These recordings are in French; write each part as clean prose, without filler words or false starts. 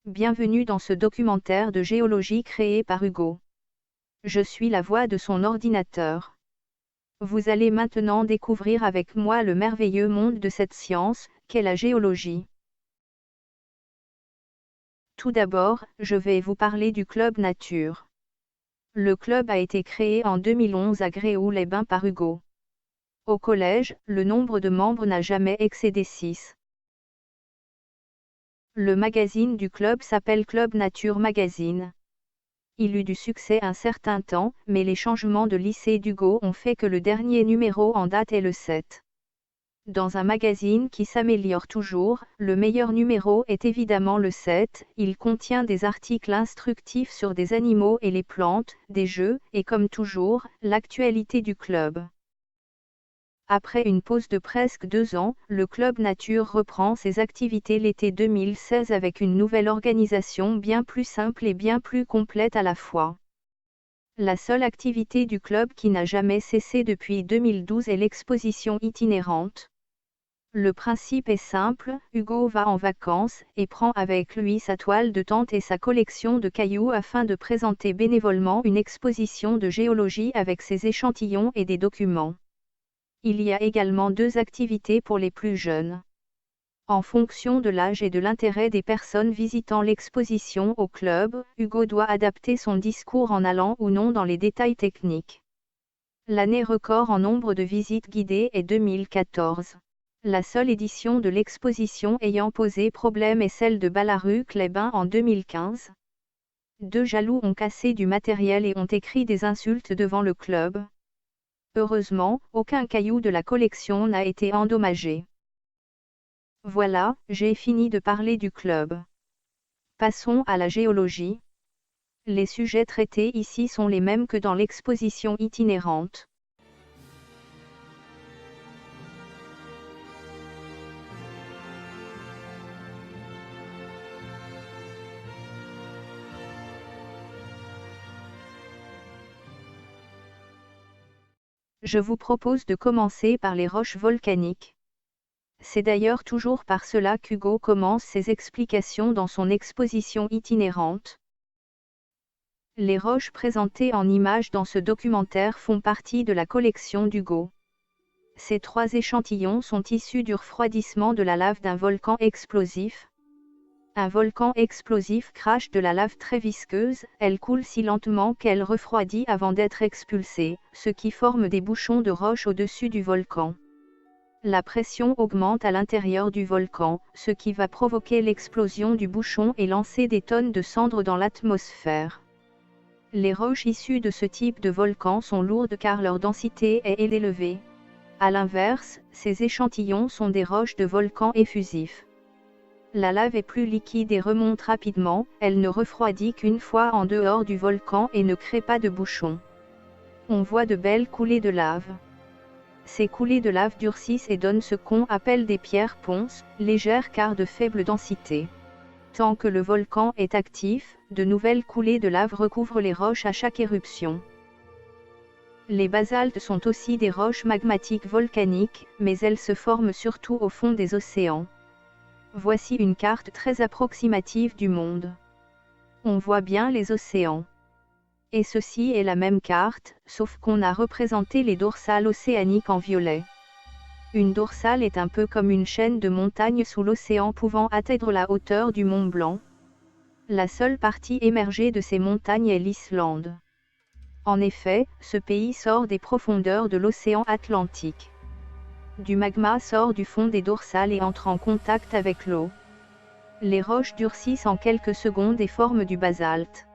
Bienvenue dans ce documentaire de géologie créé par Hugo. Je suis la voix de son ordinateur. Vous allez maintenant découvrir avec moi le merveilleux monde de cette science, qu'est la géologie. Tout d'abord, je vais vous parler du Club Nature. Le club a été créé en 2011 à Gréoux-les-Bains par Hugo. Au collège, le nombre de membres n'a jamais excédé 6. Le magazine du club s'appelle Club Nature Magazine. Il eut du succès un certain temps, mais les changements de lycée d'Hugo ont fait que le dernier numéro en date est le 7. Dans un magazine qui s'améliore toujours, le meilleur numéro est évidemment le 7, il contient des articles instructifs sur des animaux et les plantes, des jeux, et comme toujours, l'actualité du club. Après une pause de presque 2 ans, le Club Nature reprend ses activités l'été 2016 avec une nouvelle organisation bien plus simple et bien plus complète à la fois. La seule activité du club qui n'a jamais cessé depuis 2012 est l'exposition itinérante. Le principe est simple, Hugo va en vacances et prend avec lui sa toile de tente et sa collection de cailloux afin de présenter bénévolement une exposition de géologie avec ses échantillons et des documents. Il y a également 2 activités pour les plus jeunes. En fonction de l'âge et de l'intérêt des personnes visitant l'exposition au club, Hugo doit adapter son discours en allant ou non dans les détails techniques. L'année record en nombre de visites guidées est 2014. La seule édition de l'exposition ayant posé problème est celle de Ballaruc-les-Bains en 2015. 2 jaloux ont cassé du matériel et ont écrit des insultes devant le club. Heureusement, aucun caillou de la collection n'a été endommagé. Voilà, j'ai fini de parler du club. Passons à la géologie. Les sujets traités ici sont les mêmes que dans l'exposition itinérante. Je vous propose de commencer par les roches volcaniques. C'est d'ailleurs toujours par cela qu'Hugo commence ses explications dans son exposition itinérante. Les roches présentées en images dans ce documentaire font partie de la collection d'Hugo. Ces 3 échantillons sont issus du refroidissement de la lave d'un volcan explosif. Un volcan explosif crache de la lave très visqueuse, elle coule si lentement qu'elle refroidit avant d'être expulsée, ce qui forme des bouchons de roche au-dessus du volcan. La pression augmente à l'intérieur du volcan, ce qui va provoquer l'explosion du bouchon et lancer des tonnes de cendres dans l'atmosphère. Les roches issues de ce type de volcan sont lourdes car leur densité est élevée. A l'inverse, ces échantillons sont des roches de volcan effusifs. La lave est plus liquide et remonte rapidement, elle ne refroidit qu'une fois en dehors du volcan et ne crée pas de bouchons. On voit de belles coulées de lave. Ces coulées de lave durcissent et donnent ce qu'on appelle des pierres ponces, légères car de faible densité. Tant que le volcan est actif, de nouvelles coulées de lave recouvrent les roches à chaque éruption. Les basaltes sont aussi des roches magmatiques volcaniques, mais elles se forment surtout au fond des océans. Voici une carte très approximative du monde. On voit bien les océans. Et ceci est la même carte, sauf qu'on a représenté les dorsales océaniques en violet. Une dorsale est un peu comme une chaîne de montagnes sous l'océan pouvant atteindre la hauteur du Mont Blanc. La seule partie émergée de ces montagnes est l'Islande. En effet, ce pays sort des profondeurs de l'océan Atlantique. Du magma sort du fond des dorsales et entre en contact avec l'eau. Les roches durcissent en quelques secondes et forment du basalte.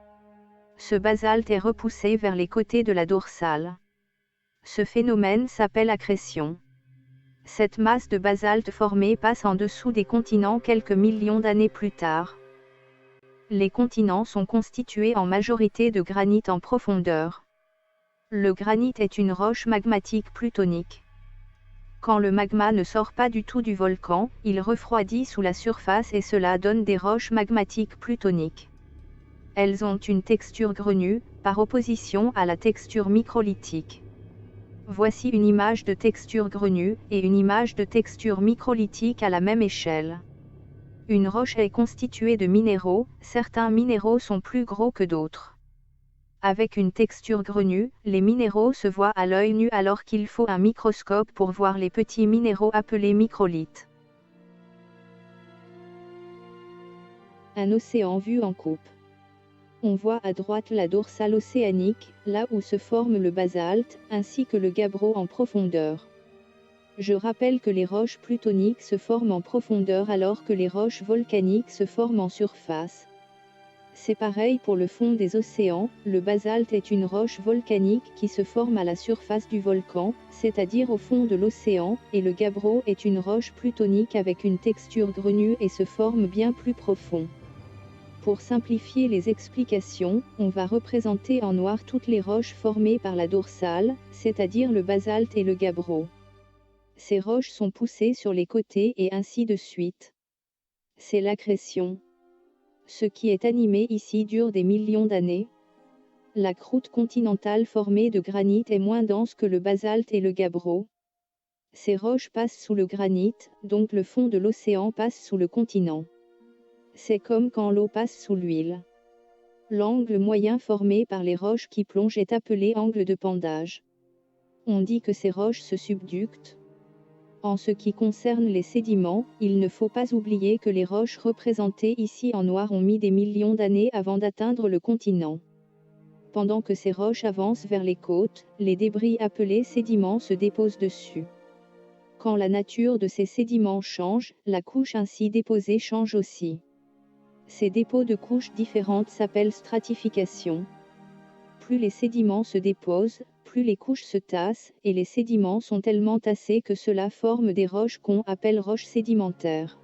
Ce basalte est repoussé vers les côtés de la dorsale. Ce phénomène s'appelle accrétion. Cette masse de basalte formée passe en dessous des continents quelques millions d'années plus tard. Les continents sont constitués en majorité de granit en profondeur. Le granit est une roche magmatique plutonique. Quand le magma ne sort pas du tout du volcan, il refroidit sous la surface et cela donne des roches magmatiques plutoniques. Elles ont une texture grenue, par opposition à la texture microlithique. Voici une image de texture grenue, et une image de texture microlithique à la même échelle. Une roche est constituée de minéraux, certains minéraux sont plus gros que d'autres. Avec une texture grenue, les minéraux se voient à l'œil nu alors qu'il faut un microscope pour voir les petits minéraux appelés microlithes. Un océan vu en coupe. On voit à droite la dorsale océanique, là où se forme le basalte, ainsi que le gabbro en profondeur. Je rappelle que les roches plutoniques se forment en profondeur alors que les roches volcaniques se forment en surface. C'est pareil pour le fond des océans, le basalte est une roche volcanique qui se forme à la surface du volcan, c'est-à-dire au fond de l'océan, et le gabbro est une roche plutonique avec une texture grenue et se forme bien plus profond. Pour simplifier les explications, on va représenter en noir toutes les roches formées par la dorsale, c'est-à-dire le basalte et le gabbro. Ces roches sont poussées sur les côtés et ainsi de suite. C'est l'accrétion. Ce qui est animé ici dure des millions d'années. La croûte continentale formée de granit est moins dense que le basalte et le gabbro. Ces roches passent sous le granit, donc le fond de l'océan passe sous le continent. C'est comme quand l'eau passe sous l'huile. L'angle moyen formé par les roches qui plongent est appelé angle de pendage. On dit que ces roches se subductent. En ce qui concerne les sédiments, il ne faut pas oublier que les roches représentées ici en noir ont mis des millions d'années avant d'atteindre le continent. Pendant que ces roches avancent vers les côtes, les débris appelés sédiments se déposent dessus. Quand la nature de ces sédiments change, la couche ainsi déposée change aussi. Ces dépôts de couches différentes s'appellent stratification. Plus les sédiments se déposent, plus les couches se tassent, et les sédiments sont tellement tassés que cela forme des roches qu'on appelle roches sédimentaires.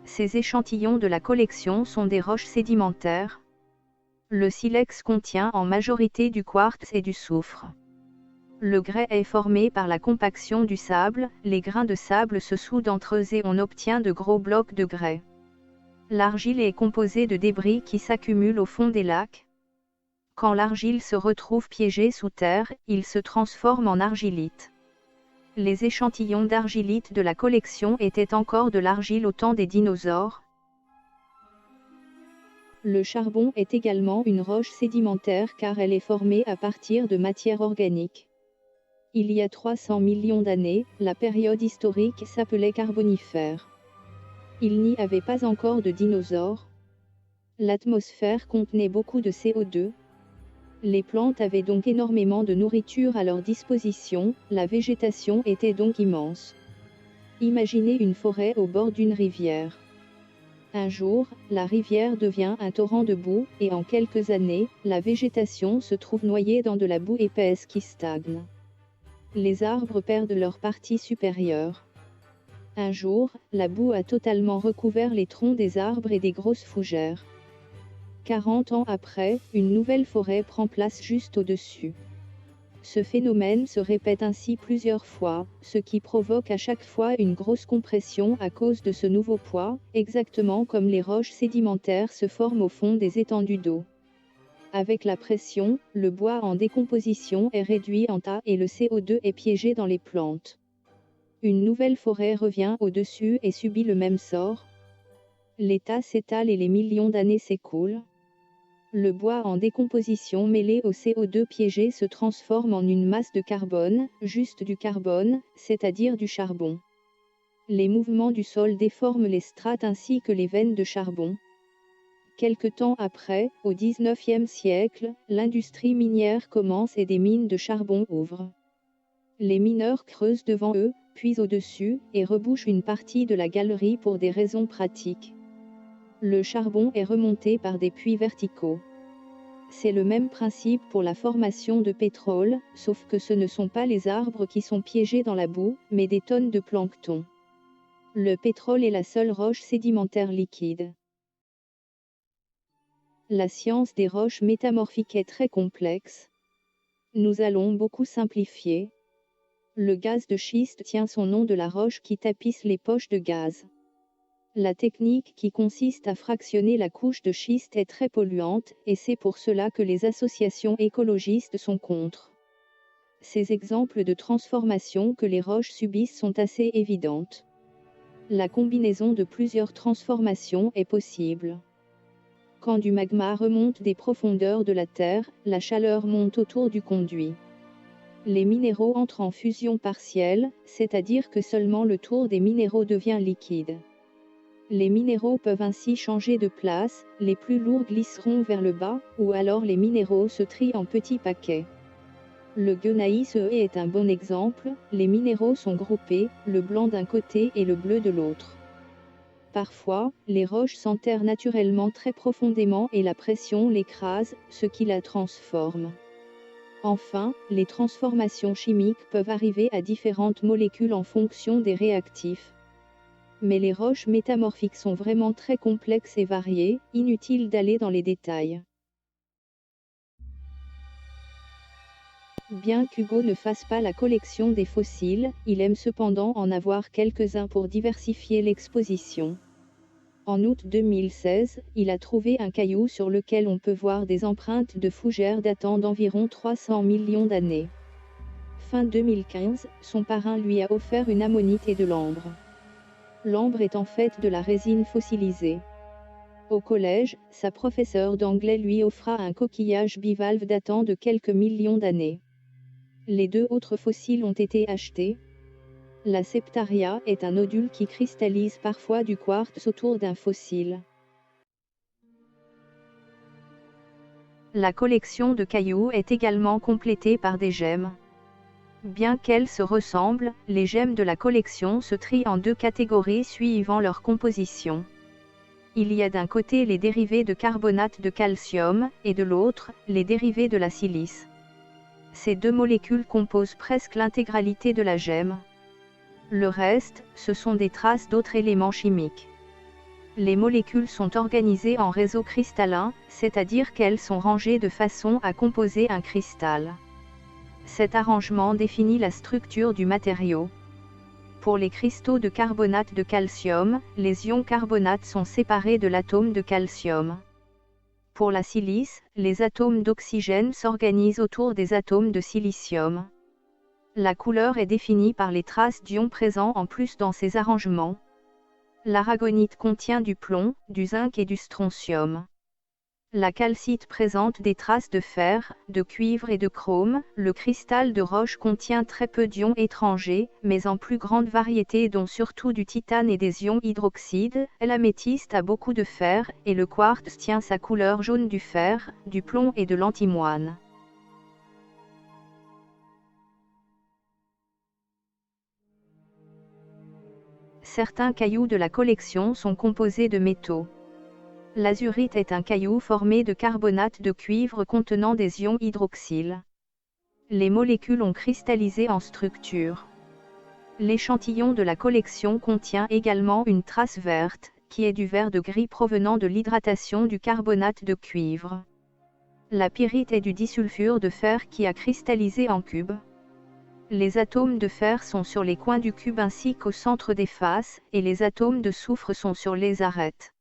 Ces échantillons de la collection sont des roches sédimentaires. Le silex contient en majorité du quartz et du soufre. Le grès est formé par la compaction du sable, les grains de sable se soudent entre eux et on obtient de gros blocs de grès. L'argile est composée de débris qui s'accumulent au fond des lacs. Quand l'argile se retrouve piégée sous terre, il se transforme en argilite. Les échantillons d'argilite de la collection étaient encore de l'argile au temps des dinosaures. Le charbon est également une roche sédimentaire car elle est formée à partir de matière organique. Il y a 300 millions d'années, la période historique s'appelait Carbonifère. Il n'y avait pas encore de dinosaures. L'atmosphère contenait beaucoup de CO2. Les plantes avaient donc énormément de nourriture à leur disposition, la végétation était donc immense. Imaginez une forêt au bord d'une rivière. Un jour, la rivière devient un torrent de boue, et en quelques années, la végétation se trouve noyée dans de la boue épaisse qui stagne. Les arbres perdent leur partie supérieure. Un jour, la boue a totalement recouvert les troncs des arbres et des grosses fougères. 40 ans après, une nouvelle forêt prend place juste au-dessus. Ce phénomène se répète ainsi plusieurs fois, ce qui provoque à chaque fois une grosse compression à cause de ce nouveau poids, exactement comme les roches sédimentaires se forment au fond des étendues d'eau. Avec la pression, le bois en décomposition est réduit en tas et le CO2 est piégé dans les plantes. Une nouvelle forêt revient au-dessus et subit le même sort. Les tas s'étalent et les millions d'années s'écoulent. Le bois en décomposition mêlé au CO2 piégé se transforme en une masse de carbone, juste du carbone, c'est-à-dire du charbon. Les mouvements du sol déforment les strates ainsi que les veines de charbon. Quelque temps après, au XIXe siècle, l'industrie minière commence et des mines de charbon ouvrent. Les mineurs creusent devant eux, puis au-dessus, et rebouchent une partie de la galerie pour des raisons pratiques. Le charbon est remonté par des puits verticaux. C'est le même principe pour la formation de pétrole, sauf que ce ne sont pas les arbres qui sont piégés dans la boue, mais des tonnes de plancton. Le pétrole est la seule roche sédimentaire liquide. La science des roches métamorphiques est très complexe. Nous allons beaucoup simplifier. Le gaz de schiste tient son nom de la roche qui tapisse les poches de gaz. La technique qui consiste à fractionner la couche de schiste est très polluante, et c'est pour cela que les associations écologistes sont contre. Ces exemples de transformation que les roches subissent sont assez évidentes. La combinaison de plusieurs transformations est possible. Quand du magma remonte des profondeurs de la Terre, la chaleur monte autour du conduit. Les minéraux entrent en fusion partielle, c'est-à-dire que seulement le tour des minéraux devient liquide. Les minéraux peuvent ainsi changer de place, les plus lourds glisseront vers le bas, ou alors les minéraux se trient en petits paquets. Le Gneiss est un bon exemple, les minéraux sont groupés, le blanc d'un côté et le bleu de l'autre. Parfois, les roches s'enterrent naturellement très profondément et la pression l'écrase, ce qui la transforme. Enfin, les transformations chimiques peuvent arriver à différentes molécules en fonction des réactifs. Mais les roches métamorphiques sont vraiment très complexes et variées, inutile d'aller dans les détails. Bien qu'Hugo ne fasse pas la collection des fossiles, il aime cependant en avoir quelques-uns pour diversifier l'exposition. En août 2016, il a trouvé un caillou sur lequel on peut voir des empreintes de fougères datant d'environ 300 millions d'années. Fin 2015, son parrain lui a offert une ammonite et de l'ambre. L'ambre est en fait de la résine fossilisée. Au collège, sa professeure d'anglais lui offra un coquillage bivalve datant de quelques millions d'années. Les deux autres fossiles ont été achetés. La septaria est un nodule qui cristallise parfois du quartz autour d'un fossile. La collection de cailloux est également complétée par des gemmes. Bien qu'elles se ressemblent, les gemmes de la collection se trient en deux catégories suivant leur composition. Il y a d'un côté les dérivés de carbonate de calcium, et de l'autre, les dérivés de la silice. Ces deux molécules composent presque l'intégralité de la gemme. Le reste, ce sont des traces d'autres éléments chimiques. Les molécules sont organisées en réseaux cristallins, c'est-à-dire qu'elles sont rangées de façon à composer un cristal. Cet arrangement définit la structure du matériau. Pour les cristaux de carbonate de calcium, les ions carbonate sont séparés de l'atome de calcium. Pour la silice, les atomes d'oxygène s'organisent autour des atomes de silicium. La couleur est définie par les traces d'ions présents en plus dans ces arrangements. L'aragonite contient du plomb, du zinc et du strontium. La calcite présente des traces de fer, de cuivre et de chrome. Le cristal de roche contient très peu d'ions étrangers, mais en plus grande variété dont surtout du titane et des ions hydroxyde. L'améthyste a beaucoup de fer, et le quartz tient sa couleur jaune du fer, du plomb et de l'antimoine. Certains cailloux de la collection sont composés de métaux. L'azurite est un caillou formé de carbonate de cuivre contenant des ions hydroxyle. Les molécules ont cristallisé en structure. L'échantillon de la collection contient également une trace verte, qui est du vert de gris provenant de l'hydratation du carbonate de cuivre. La pyrite est du disulfure de fer qui a cristallisé en cube. Les atomes de fer sont sur les coins du cube ainsi qu'au centre des faces, et les atomes de soufre sont sur les arêtes.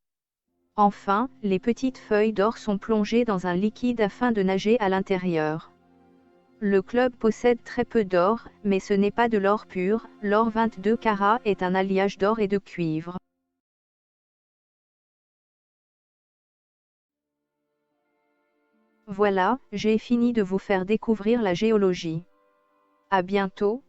Enfin, les petites feuilles d'or sont plongées dans un liquide afin de nager à l'intérieur. Le club possède très peu d'or, mais ce n'est pas de l'or pur. L'or 22 carats est un alliage d'or et de cuivre. Voilà, j'ai fini de vous faire découvrir la géologie. À bientôt.